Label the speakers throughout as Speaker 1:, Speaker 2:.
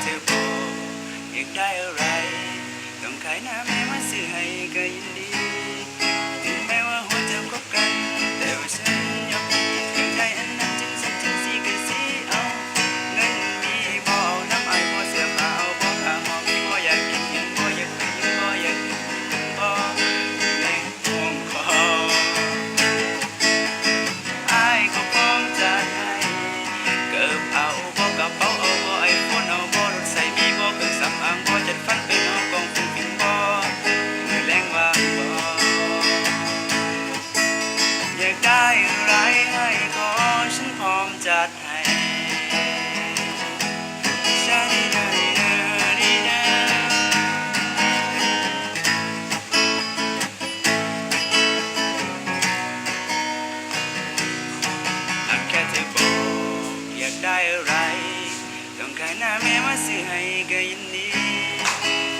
Speaker 1: เธอบอกอยากได้อะไรต้องขายหน้าแม่มาซื้อให้ก็ยินดีถึงแม้ว่าหัวจะคบกันแต่ว่าฉันยอมอยากได้อันนั้นจึงสักจึงสีก็สีเอาเงินมีบ่เอาน้ำไอบ่เสื้อผ้าเอาบ่ข้าวหอมมีบ่อยากกินยังบ่อยากไปยังบ่อยากบ่แรงห่วงขออายก็พร้อมจัดให้เกิบเอาบ่กระเป๋าเอาบ่ไอโฟนเอาบ่รถใส่มีบ่เครื่องสำอางบ่จัดฟันเป็นเอากองฟุ้งฟิ้งบ่มือแรงว่างบ่อยากได้อะไรให้ขอฉันพร้อมจัดให้ชาดีดาดีดาดีดาหากแค่เธอบอกอยากได้อะไรต้องขายหน้าแม่มาซื้อให้ก็ยินดี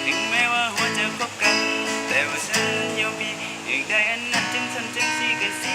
Speaker 1: ถึงแม้ว่าหัวจะคบกันแต่ว่าฉันยอมพี่อยากได้อันนั้นจึงสันจึงสีก็สี